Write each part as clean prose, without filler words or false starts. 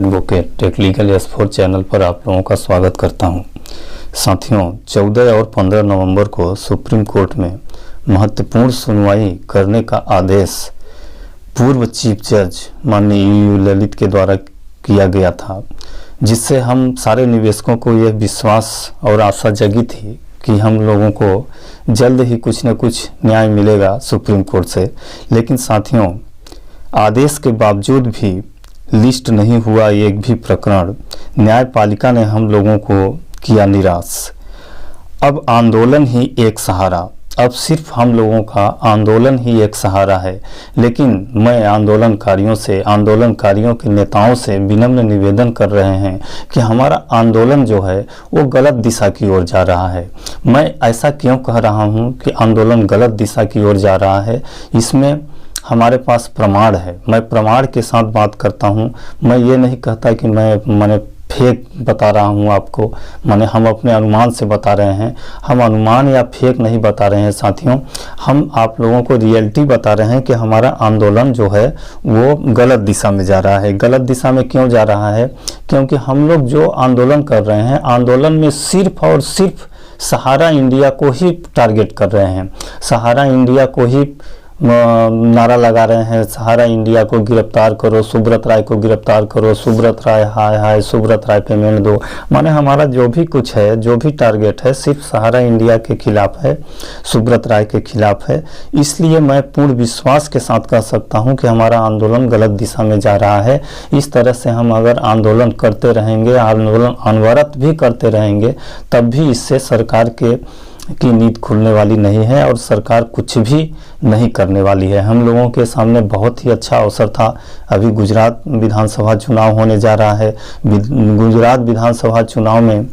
Advocate technical S4 channel पर आप लोगों का स्वागत करता हूं। साथियों, 14 और 15 नवंबर को सुप्रीम कोर्ट में महत्वपूर्ण सुनवाई करने का आदेश पूर्व चीफ जज माननीय यू ललित के द्वारा किया गया था, जिससे हम सारे निवेशकों को यह विश्वास और आशा जगी थी कि हम लोगों को जल्द ही कुछ न कुछ न्याय मिलेगा सुप्रीम कोर्ट से। लेकिन साथियों, आदेश के बावजूद भी लिस्ट नहीं हुआ एक भी प्रकरण। न्यायपालिका ने हम लोगों को किया निराश। अब आंदोलन ही एक सहारा, अब सिर्फ हम लोगों का आंदोलन ही एक सहारा है। लेकिन मैं आंदोलनकारियों के नेताओं से विनम्र निवेदन कर रहे हैं कि हमारा आंदोलन जो है वो गलत दिशा की ओर जा रहा है। मैं ऐसा क्यों कह रहा हूँ कि आंदोलन गलत दिशा की ओर जा रहा है? इसमें हमारे पास प्रमाण है। मैं प्रमाण के साथ बात करता हूँ। मैं ये नहीं कहता कि मैंने फेक बता रहा हूँ आपको, हम अपने अनुमान से बता रहे हैं। हम अनुमान या फेक नहीं बता रहे हैं साथियों, हम आप लोगों को रियलिटी बता रहे हैं कि हमारा आंदोलन जो है वो गलत दिशा में जा रहा है। गलत दिशा में क्यों जा रहा है? क्योंकि हम लोग जो आंदोलन कर रहे हैं, आंदोलन में सिर्फ और सिर्फ सहारा इंडिया को ही टारगेट कर रहे हैं। सहारा इंडिया को ही नारा लगा रहे हैं, सहारा इंडिया को गिरफ्तार करो, सुब्रत राय को गिरफ्तार करो, सुब्रत राय हाय हाय, सुब्रत राय पेमेंट दो। हमारा जो भी कुछ है, जो भी टारगेट है, सिर्फ सहारा इंडिया के खिलाफ है, सुब्रत राय के खिलाफ है। इसलिए मैं पूर्ण विश्वास के साथ कह सकता हूं कि हमारा आंदोलन गलत दिशा में जा रहा है। इस तरह से हम अगर आंदोलन करते रहेंगे, आंदोलन अनवरत भी करते रहेंगे, तब भी इससे सरकार की नींद खुलने वाली नहीं है और सरकार कुछ भी नहीं करने वाली है। हम लोगों के सामने बहुत ही अच्छा अवसर था। अभी गुजरात विधानसभा चुनाव होने जा रहा है। गुजरात विधानसभा चुनाव में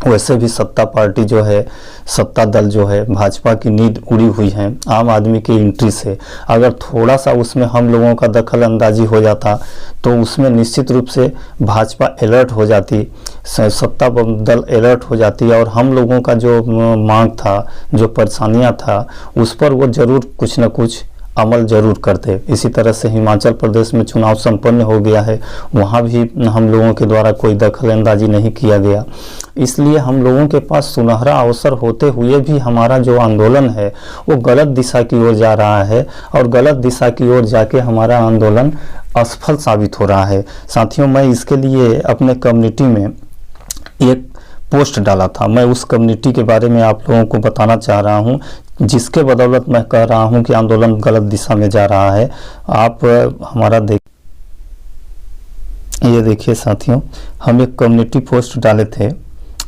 वैसे भी सत्ता पार्टी जो है, सत्ता दल जो है, भाजपा की नींद उड़ी हुई है आम आदमी की एंट्री से। अगर थोड़ा सा उसमें हम लोगों का दखल अंदाजी हो जाता तो उसमें निश्चित रूप से भाजपा अलर्ट हो जाती, सत्ता दल अलर्ट हो जाती और हम लोगों का जो मांग था, जो परेशानियां था, उस पर वो जरूर कुछ न कुछ अमल जरूर करते। इसी तरह से हिमाचल प्रदेश में चुनाव संपन्न हो गया है, वहाँ भी हम लोगों के द्वारा कोई दखल अंदाजी नहीं किया गया। इसलिए हम लोगों के पास सुनहरा अवसर होते हुए भी हमारा जो आंदोलन है वो गलत दिशा की ओर जा रहा है और गलत दिशा की ओर जाके हमारा आंदोलन असफल साबित हो रहा है। साथियों, मैं इसके लिए अपने कम्युनिटी में एक पोस्ट डाला था। मैं उस कम्युनिटी के बारे में आप लोगों को बताना चाह रहा हूं, जिसके बदौलत मैं कह रहा हूं कि आंदोलन गलत दिशा में जा रहा है। आप हमारा ये देखिए साथियों, हम एक कम्युनिटी पोस्ट डाले थे।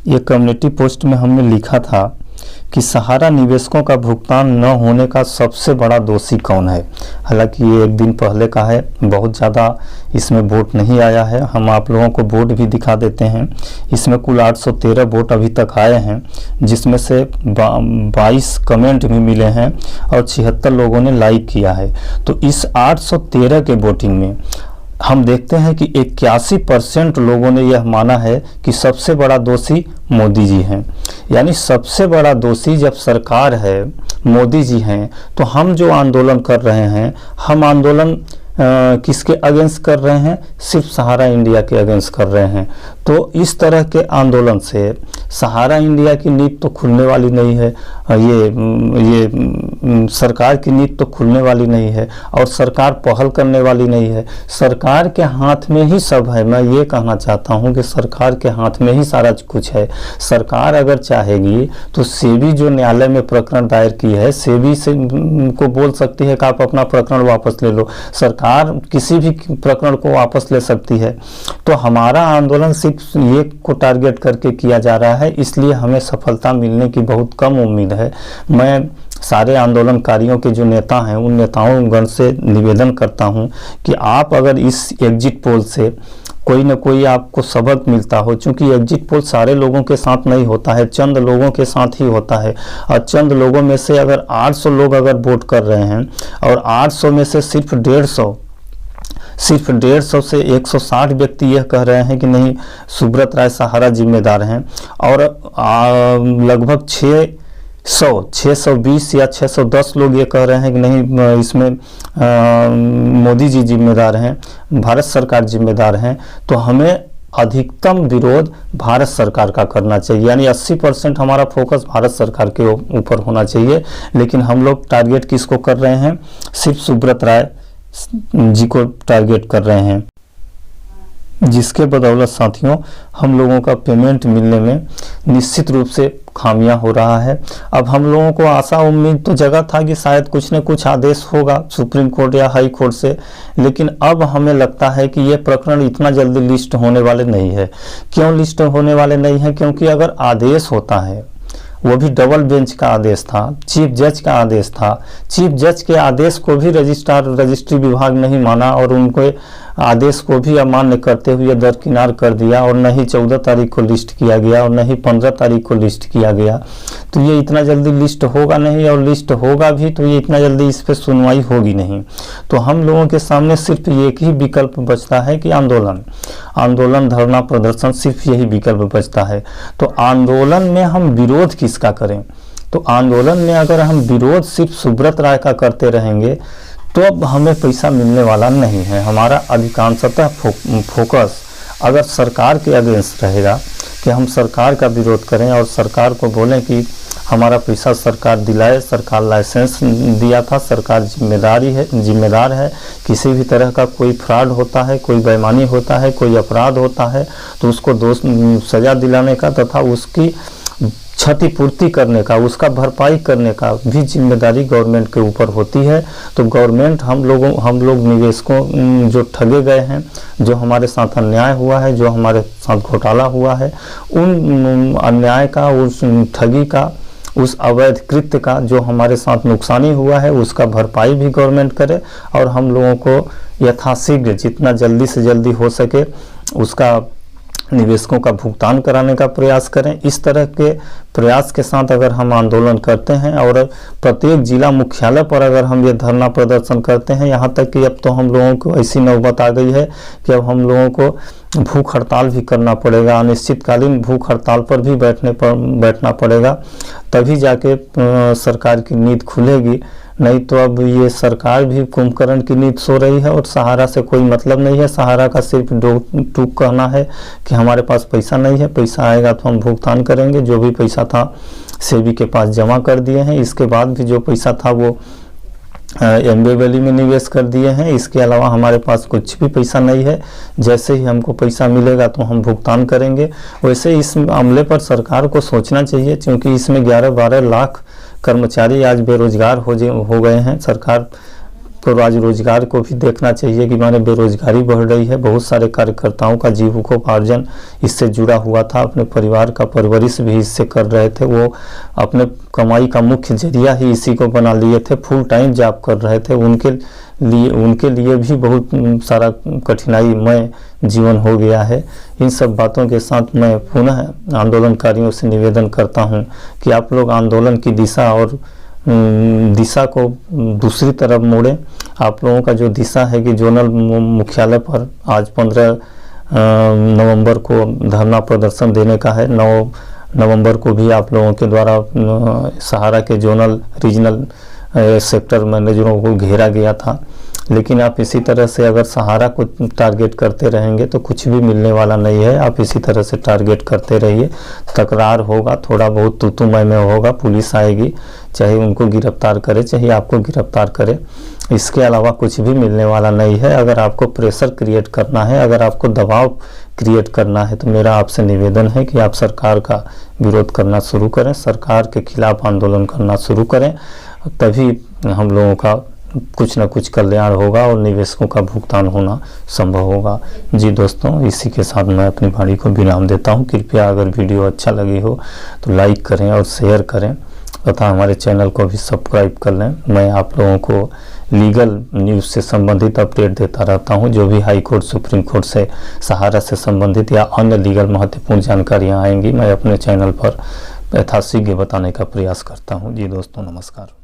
ये कम्युनिटी पोस्ट में हमने लिखा था कि सहारा निवेशकों का भुगतान न होने का सबसे बड़ा दोषी कौन है। हालांकि ये एक दिन पहले का है, बहुत ज़्यादा इसमें वोट नहीं आया है। हम आप लोगों को वोट भी दिखा देते हैं। इसमें कुल 813 वोट अभी तक आए हैं, जिसमें से 22 कमेंट भी मिले हैं और 76 लोगों ने लाइक किया है। तो इस 813 के वोटिंग में हम देखते हैं कि 81% लोगों ने यह माना है कि सबसे बड़ा दोषी मोदी जी हैं। यानी सबसे बड़ा दोषी जब सरकार है, मोदी जी हैं, तो हम जो आंदोलन कर रहे हैं, हम आंदोलन किसके अगेंस्ट कर रहे हैं? सिर्फ सहारा इंडिया के अगेंस्ट कर रहे हैं। तो इस तरह के आंदोलन से सहारा इंडिया की नींद तो खुलने वाली नहीं है, ये सरकार की नींद तो खुलने वाली नहीं है और सरकार पहल करने वाली नहीं है। सरकार के हाथ में ही सब है। मैं ये कहना चाहता हूँ कि सरकार के हाथ में ही सारा कुछ है। सरकार अगर चाहेगी तो सेबी जो न्यायालय में प्रकरण दायर की है, सेबी से को बोल सकती है कि आप अपना प्रकरण वापस ले लो। सरकार किसी भी प्रकरण को वापस ले सकती है। तो हमारा आंदोलन सिर्फ ये को टारगेट करके किया जा रहा है, इसलिए हमें सफलता मिलने की बहुत कम उम्मीद है। मैं सारे आंदोलनकारियों के जो नेता हैं, उन नेताओं गण से निवेदन करता हूं कि आप अगर इस एग्जिट पोल से कोई न कोई आपको सबक मिलता हो, क्योंकि एग्जिट पोल सारे लोगों के साथ नहीं होता है, चंद लोगों के साथ ही होता है। और चंद लोगों में से अगर 800 लोग अगर वोट कर रहे हैं और 800 में से सिर्फ 150 से 160 व्यक्ति यह कह रहे हैं कि नहीं, सुब्रत राय सहारा जिम्मेदार हैं, और लगभग 620 या 610 लोग ये कह रहे हैं कि नहीं, इसमें मोदी जी जिम्मेदार हैं, भारत सरकार जिम्मेदार हैं। तो हमें अधिकतम विरोध भारत सरकार का करना चाहिए, यानी 80% हमारा फोकस भारत सरकार के ऊपर होना चाहिए। लेकिन हम लोग टारगेट किसको कर रहे हैं? सिर्फ सुब्रत राय जी को टारगेट कर रहे हैं, जिसके बदौलत साथियों हम लोगों का पेमेंट मिलने में निश्चित रूप से खामियां हो रहा है। अब हम लोगों को आशा उम्मीद तो जगह था कि शायद कुछ न कुछ आदेश होगा सुप्रीम कोर्ट या हाई कोर्ट से, लेकिन अब हमें लगता है कि ये प्रकरण इतना जल्दी लिस्ट होने वाले नहीं है। क्यों लिस्ट होने वाले नहीं है? क्योंकि अगर आदेश होता है, वो भी डबल बेंच का आदेश था, चीफ जज का आदेश था, चीफ जज के आदेश को भी रजिस्ट्री विभाग नहीं माना और उनको आदेश को भी अमान्य करते हुए दरकिनार कर दिया, और न ही 14 तारीख को लिस्ट किया गया और न ही 15 तारीख को लिस्ट किया गया। तो ये इतना जल्दी लिस्ट होगा नहीं, और लिस्ट होगा भी तो ये इतना जल्दी इस पर सुनवाई होगी नहीं। तो हम लोगों के सामने सिर्फ एक ही विकल्प बचता है कि आंदोलन, धरना, प्रदर्शन, सिर्फ यही विकल्प बचता है। तो आंदोलन में हम विरोध किसका करें? तो आंदोलन में अगर हम विरोध सिर्फ सुब्रत राय का करते रहेंगे तो अब हमें पैसा मिलने वाला नहीं है। हमारा अधिकांशतः फोकस अगर सरकार के अगेंस्ट रहेगा कि हम सरकार का विरोध करें और सरकार को बोलें कि हमारा पैसा सरकार दिलाए, सरकार लाइसेंस दिया था, सरकार जिम्मेदार है, किसी भी तरह का कोई फ्रॉड होता है, कोई बेईमानी होता है, कोई अपराध होता है तो उसको सजा दिलाने का तथा उसकी क्षतिपूर्ति करने का, उसका भरपाई करने का भी जिम्मेदारी गवर्नमेंट के ऊपर होती है। तो गवर्नमेंट हम लोग निवेशकों जो ठगे गए हैं, जो हमारे साथ अन्याय हुआ है, जो हमारे साथ घोटाला हुआ है, उन अन्याय का, उस ठगी का, उस अवैध कृत्य का जो हमारे साथ नुकसानी हुआ है उसका भरपाई भी गवर्नमेंट करे, और हम लोगों को यथाशीघ्र जितना जल्दी से जल्दी हो सके उसका निवेशकों का भुगतान कराने का प्रयास करें। इस तरह के प्रयास के साथ अगर हम आंदोलन करते हैं और प्रत्येक जिला मुख्यालय पर अगर हम ये धरना प्रदर्शन करते हैं, यहाँ तक कि अब तो हम लोगों को ऐसी नौबत आ गई है कि अब हम लोगों को भूख हड़ताल भी करना पड़ेगा, अनिश्चितकालीन भूख हड़ताल पर भी बैठना पड़ेगा, तभी जाके सरकार की नींद खुलेगी। नहीं तो अब ये सरकार भी कुंभकर्ण की नींद सो रही है और सहारा से कोई मतलब नहीं है। सहारा का सिर्फ टूक कहना है कि हमारे पास पैसा नहीं है, पैसा आएगा तो हम भुगतान करेंगे। जो भी पैसा था सेबी के पास जमा कर दिए हैं, इसके बाद भी जो पैसा था वो एम्बे वैली में निवेश कर दिए हैं। इसके अलावा हमारे पास कुछ भी पैसा नहीं है। जैसे ही हमको पैसा मिलेगा तो हम भुगतान करेंगे। वैसे इस मामले पर सरकार को सोचना चाहिए, क्योंकि इसमें 11-12 लाख कर्मचारी आज बेरोजगार हो गए हैं। सरकार को आज रोजगार को भी देखना चाहिए कि माने बेरोजगारी बढ़ रही है। बहुत सारे कार्यकर्ताओं का जीविकोपार्जन इससे जुड़ा हुआ था, अपने परिवार का परवरिश भी इससे कर रहे थे, वो अपने कमाई का मुख्य जरिया ही इसी को बना लिए थे, फुल टाइम जॉब कर रहे थे। उनके लिए भी बहुत सारा कठिनाईमय जीवन हो गया है। इन सब बातों के साथ मैं पुनः आंदोलनकारियों से निवेदन करता हूं कि आप लोग आंदोलन की दिशा को दूसरी तरफ मोड़ें। आप लोगों का जो दिशा है कि जोनल मुख्यालय पर आज 15 नवंबर को धरना प्रदर्शन देने का है। 9 नवंबर को भी आप लोगों के द्वारा सहारा के जोनल रीजनल सेक्टर मैनेजरों को घेरा गया था। लेकिन आप इसी तरह से अगर सहारा को टारगेट करते रहेंगे तो कुछ भी मिलने वाला नहीं है। आप इसी तरह से टारगेट करते रहिए, तकरार होगा, थोड़ा बहुत तू-तू मैं होगा, पुलिस आएगी, चाहे उनको गिरफ्तार करे चाहे आपको गिरफ्तार करे। इसके अलावा कुछ भी मिलने वाला नहीं है। अगर आपको प्रेशर क्रिएट करना है, अगर आपको दबाव क्रिएट करना है, तो मेरा आपसे निवेदन है कि आप सरकार का विरोध करना शुरू करें, सरकार के खिलाफ आंदोलन करना शुरू करें, तभी हम लोगों का कुछ ना कुछ कल्याण होगा और निवेशकों का भुगतान होना संभव होगा। जी दोस्तों, इसी के साथ मैं अपनी वाणी को विराम देता हूं। कृपया अगर वीडियो अच्छा लगी हो तो लाइक करें और शेयर करें तथा हमारे चैनल को भी सब्सक्राइब कर लें। मैं आप लोगों को लीगल न्यूज़ से संबंधित अपडेट देता रहता हूं। जो भी हाई कोर्ट, सुप्रीम कोर्ट से, सहारा से संबंधित या अन्य लीगल महत्वपूर्ण जानकारियाँ आएंगी, मैं अपने चैनल पर यथाशीघ्र बताने का प्रयास करता हूँ। जी दोस्तों, नमस्कार।